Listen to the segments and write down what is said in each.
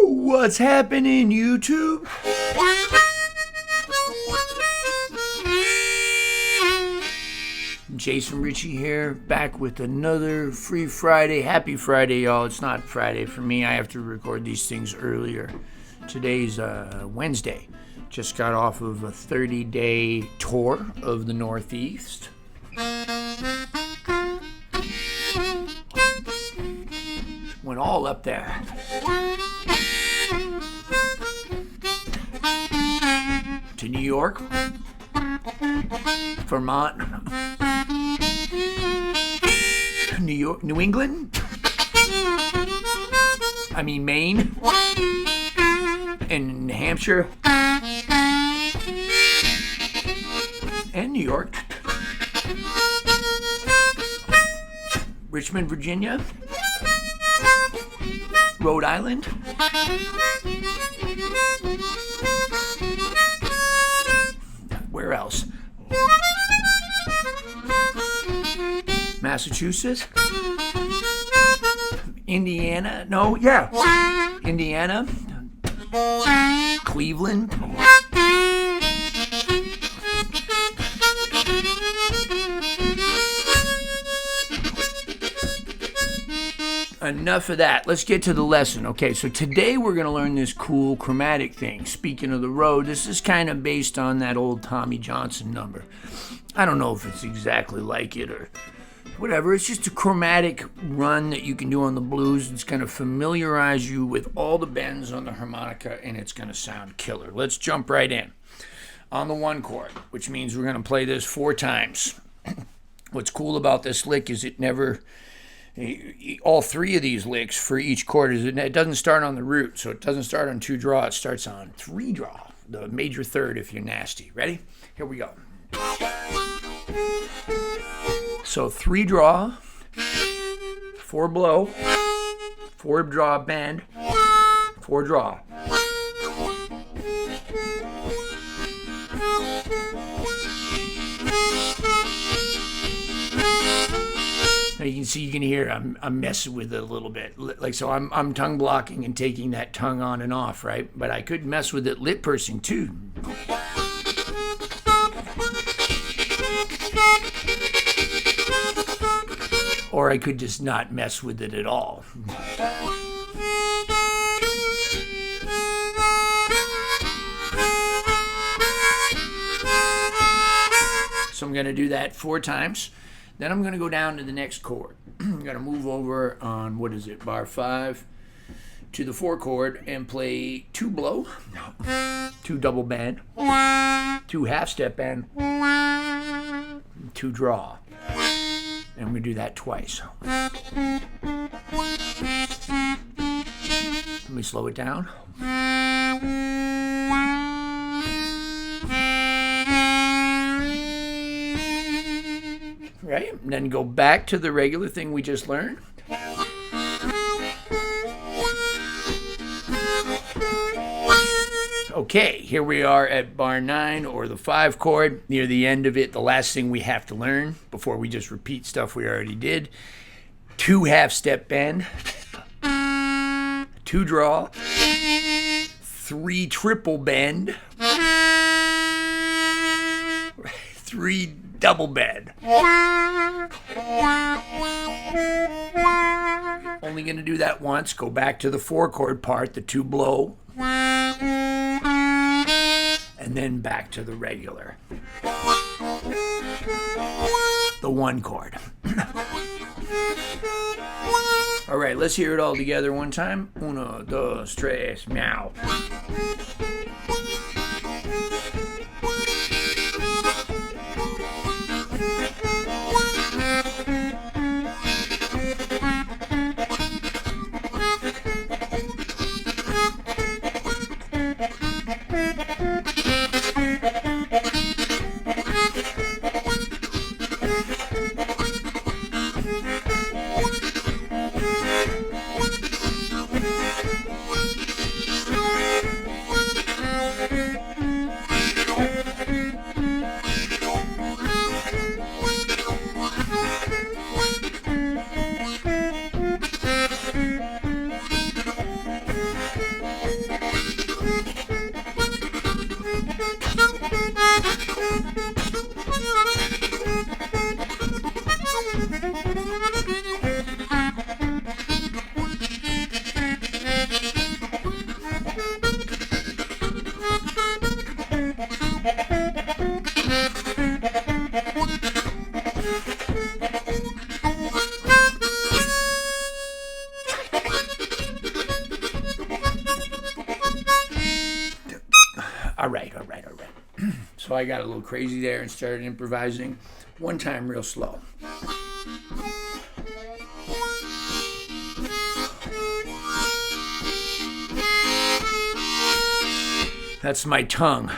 What's happening, YouTube? Jason Ricci here, back with another free Friday. Happy Friday, y'all. It's not Friday for me. I have to record these things earlier. Today's Wednesday. Just got off of a 30-day tour of the Northeast. Went all up there. To New York, Vermont, New England, Maine, and New Hampshire, and New York, Richmond, Virginia, Rhode Island, where else? Massachusetts, Indiana, Indiana, Cleveland, enough of that. Let's get to the lesson. Okay, so today we're going to learn this cool chromatic thing. Speaking of the road, this is kind of based on that old Tommy Johnson number. I don't know if it's exactly like it or whatever. It's just a chromatic run that you can do on the blues. It's going to familiarize you with all the bends on the harmonica, and it's going to sound killer. Let's jump right in. On the one chord, which means we're going to play this 4 times. What's cool about this lick is all 3 of these licks for each chord it doesn't start on the root, so it doesn't start on 2 draw, it starts on 3 draw, the major third if you're nasty. Ready? Here we go. So 3 draw, 4 blow, 4 draw bend, 4 draw. Now you can hear I'm messing with it a little bit. Like, so I'm tongue blocking and taking that tongue on and off, right? But I could mess with it lip pursing too. Or I could just not mess with it at all. So I'm going to do that 4 times. Then I'm going to go down to the next chord. I'm going to move over on, bar 5 to the 4 chord and play 2 blow, 2 double bend, 2 half step bend, 2 draw. And I'm going to do that twice. Let me slow it down. Right? And then go back to the regular thing we just learned. Okay, here we are at bar 9, or the 5 chord, near the end of it. The last thing we have to learn before we just repeat stuff we already did. 2 half step bend, 2 draw, 3 triple bend, 3 double bend. Only going to do that once. Go back to the 4 chord part, the 2 blow, and then back to the regular, the 1 chord. All right, let's hear it all together one time. 1, 2, 3, meow. So I got a little crazy there and started improvising. One time real slow. That's my tongue.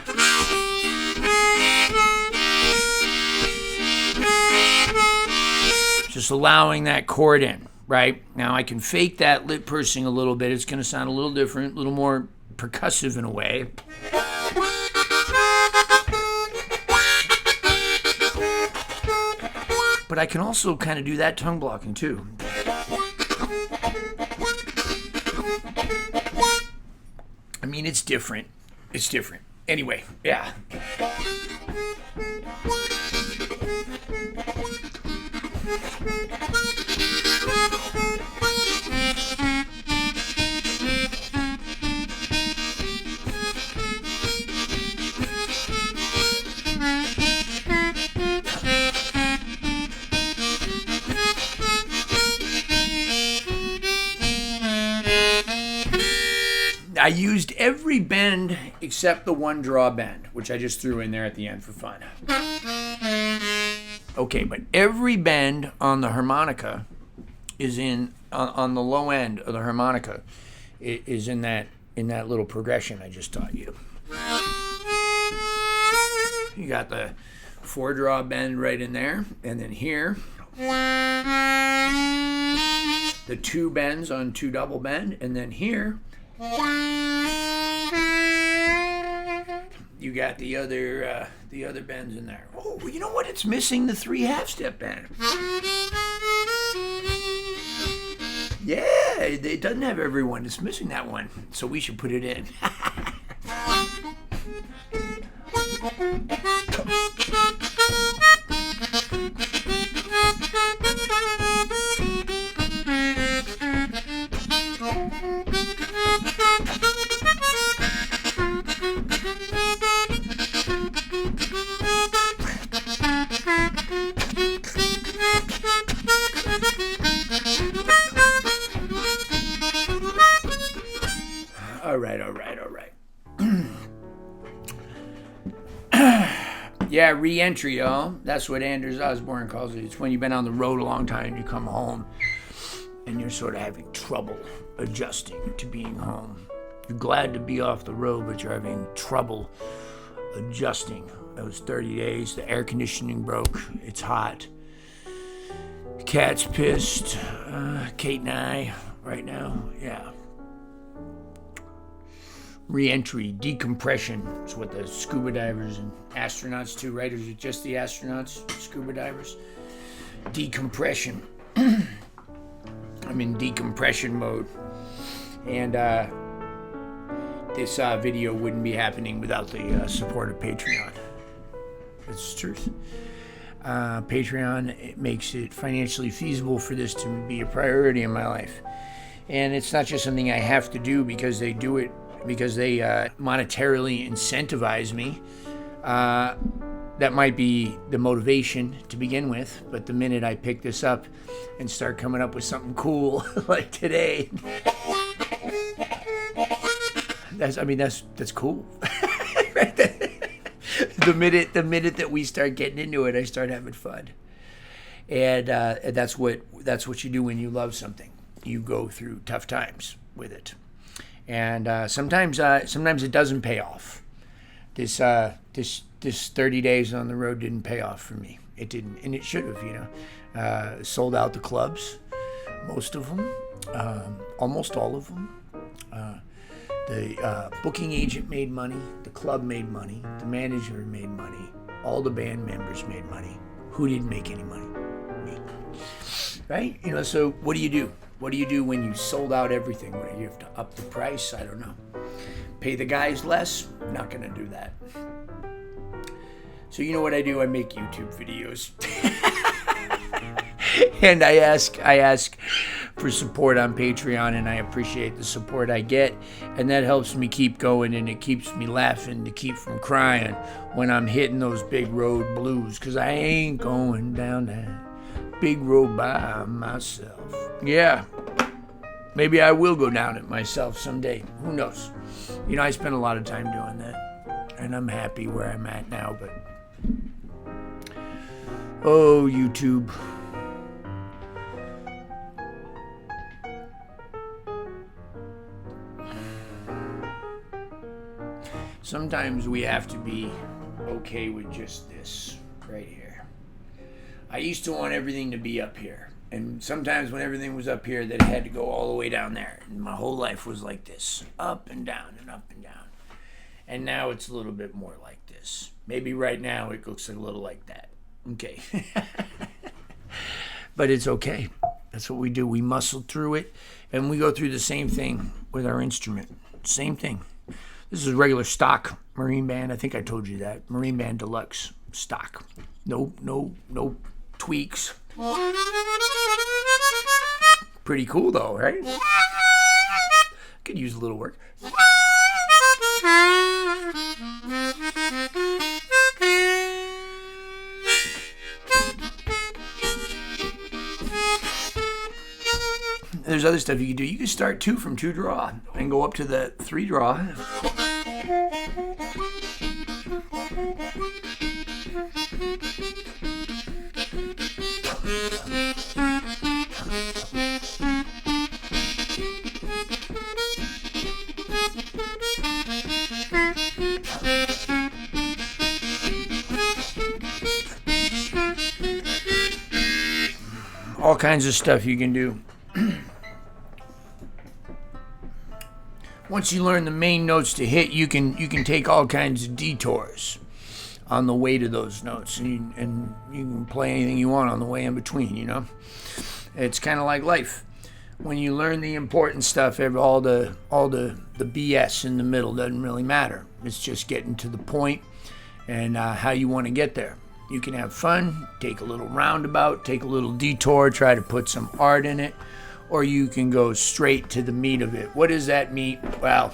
Just allowing that chord in, right? Now I can fake that lip pursing a little bit. It's going to sound a little different, a little more percussive in a way. But I can also kind of do that tongue blocking too. I mean, it's different. It's different. Anyway, yeah. I used every bend except the one draw bend, which I just threw in there at the end for fun. Okay, but every bend on the harmonica is on the low end of the harmonica is in that little progression I just taught you. You got the 4 draw bend right in there, and then here the 2 bends on 2 double bend, and then here you got the other bends in there. Oh, you know what? It's missing the 3 half-step bend. Yeah, it doesn't have everyone. It's missing that one, so we should put it in. All right. Yeah, re-entry, y'all. That's what Anders Osborne calls it. It's when you've been on the road a long time and you come home and you're sort of having trouble adjusting to being home. You're glad to be off the road, but you're having trouble adjusting. Those 30 days, the air conditioning broke. It's hot. Cat's pissed. Kate and I right now, yeah. Re-entry, decompression is what the scuba divers and astronauts do, right? Or is it just the astronauts, scuba divers? Decompression. I'm in decompression mode. And this video wouldn't be happening without the support of Patreon. That's the truth. Patreon, it makes it financially feasible for this to be a priority in my life. And it's not just something I have to do because they do it, because they monetarily incentivize me. That might be the motivation to begin with, but the minute I pick this up and start coming up with something cool like today, that's cool. Right? The minute that we start getting into it, I start having fun, and that's what you do when you love something. You go through tough times with it. And sometimes it doesn't pay off. This 30 days on the road didn't pay off for me. It didn't, and it should have. Sold out the clubs, most of them, almost all of them. The booking agent made money. The club made money. The manager made money. All the band members made money. Who didn't make any money? Me. Right? So what do you do? What do you do when you sold out everything? What, you have to up the price? I don't know. Pay the guys less? Not going to do that. So you know what I do? I make YouTube videos. And I ask for support on Patreon, and I appreciate the support I get. And that helps me keep going, and it keeps me laughing to keep from crying when I'm hitting those big road blues, because I ain't going down that big road by myself. Yeah, maybe I will go down it myself someday. Who knows? I spend a lot of time doing that. and I'm happy where I'm at now, but oh, YouTube. Sometimes we have to be okay with just this right here. I used to want everything to be up here. And sometimes when everything was up here, that it had to go all the way down there. And my whole life was like this, up and down and up and down. And now it's a little bit more like this. Maybe right now it looks a little like that. Okay. But it's okay. That's what we do. We muscle through it. And we go through the same thing with our instrument. Same thing. This is regular stock Marine Band. I think I told you that. Marine Band Deluxe stock. No tweaks. Pretty cool though, right? Could use a little work. There's other stuff you can do. You can start from 2 draw and go up to the 3 draw. All kinds of stuff you can do. Once you learn the main notes to hit, you can take all kinds of detours on the way to those notes, and you can play anything you want on the way in between. You know, it's kind of like life. When you learn the important stuff, all the BS in the middle doesn't really matter. It's just getting to the point and how you want to get there. You can have fun, take a little roundabout, take a little detour, try to put some art in it, or you can go straight to the meat of it. What is that meat? Well,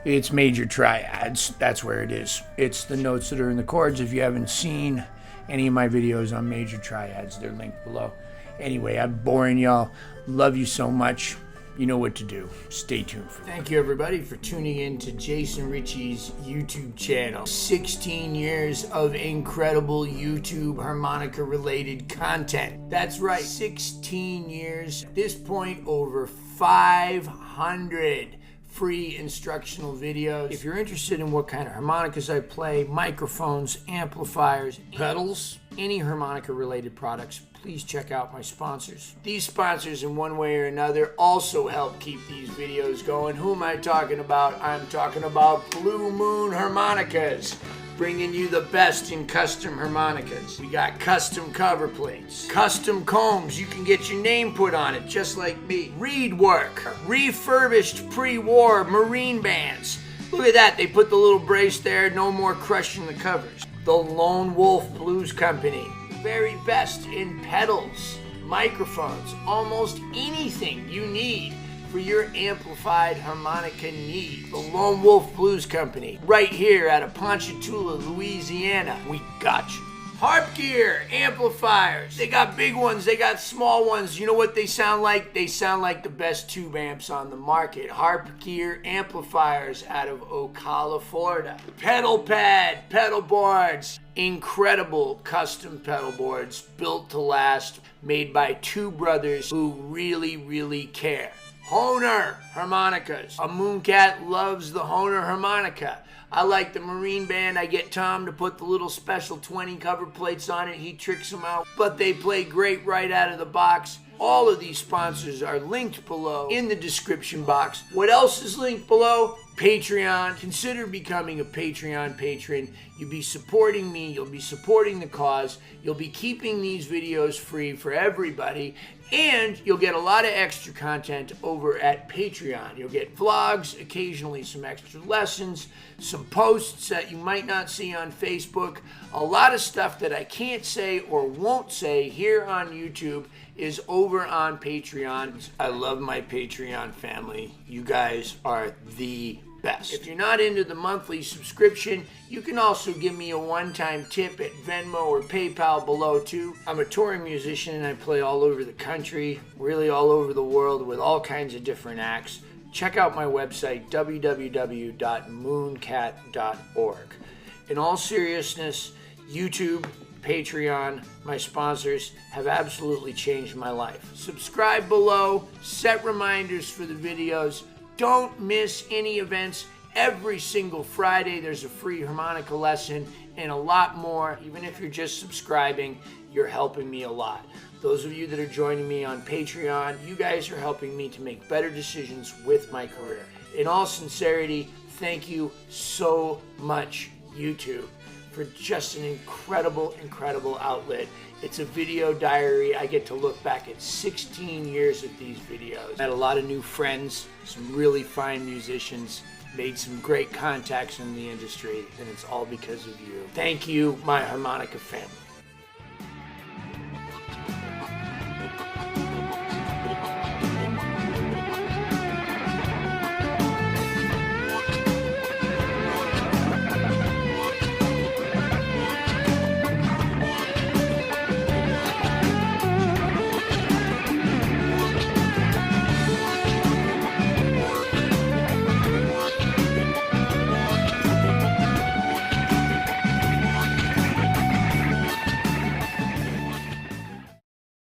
it's major triads. That's where it is. It's the notes that are in the chords. If you haven't seen any of my videos on major triads, they're linked below. Anyway, I'm boring y'all. Love you so much. You know what to do. Stay tuned. Thank you, everybody, for tuning in to Jason Ricci's YouTube channel. 16 years of incredible YouTube harmonica-related content. That's right, 16 years. At this point, over 500 free instructional videos. If you're interested in what kind of harmonicas I play, microphones, amplifiers, pedals, any harmonica-related products, please check out my sponsors. These sponsors, in one way or another, also help keep these videos going. Who am I talking about? I'm talking about Blue Moon Harmonicas, bringing you the best in custom harmonicas. We got custom cover plates, custom combs. You can get your name put on it, just like me. Reed work, refurbished pre-war Marine bands. Look at that, they put the little brace there, no more crushing the covers. The Lone Wolf Blues Company, very best in pedals, microphones, almost anything you need for your amplified harmonica need. The Lone Wolf Blues Company, right here out of Ponchatoula, Louisiana. We got you. Harp gear, amplifiers. They got big ones, they got small ones. You know what they sound like? They sound like the best tube amps on the market. Harp gear amplifiers out of Ocala, Florida. Pedal pad, pedal boards. Incredible custom pedal boards built to last, made by 2 brothers who really care. Hohner Harmonicas. A Mooncat loves the Hohner Harmonica. I like the Marine Band. I get Tom to put the little special 20 cover plates on it. He tricks them out, but they play great right out of the box. All of these sponsors are linked below in the description box. What else is linked below? Patreon. Consider becoming a Patreon patron. You'll be supporting me. You'll be supporting the cause. You'll be keeping these videos free for everybody. And you'll get a lot of extra content over at Patreon. You'll get vlogs, occasionally some extra lessons, some posts that you might not see on Facebook. A lot of stuff that I can't say or won't say here on YouTube is over on Patreon. I love my Patreon family. You guys are the best. If you're not into the monthly subscription, you can also give me a one-time tip at Venmo or PayPal below too. I'm a touring musician and I play all over the country, really all over the world with all kinds of different acts. Check out my website, www.mooncat.org. In all seriousness, YouTube, Patreon, my sponsors have absolutely changed my life. Subscribe below, set reminders for the videos. Don't miss any events. Every single Friday there's a free harmonica lesson and a lot more. Even if you're just subscribing, you're helping me a lot. Those of you that are joining me on Patreon, you guys are helping me to make better decisions with my career. In all sincerity, thank you so much, YouTube, for just an incredible, incredible outlet. It's a video diary. I get to look back at 16 years of these videos. I had a lot of new friends, some really fine musicians, made some great contacts in the industry, and it's all because of you. Thank you, my harmonica family.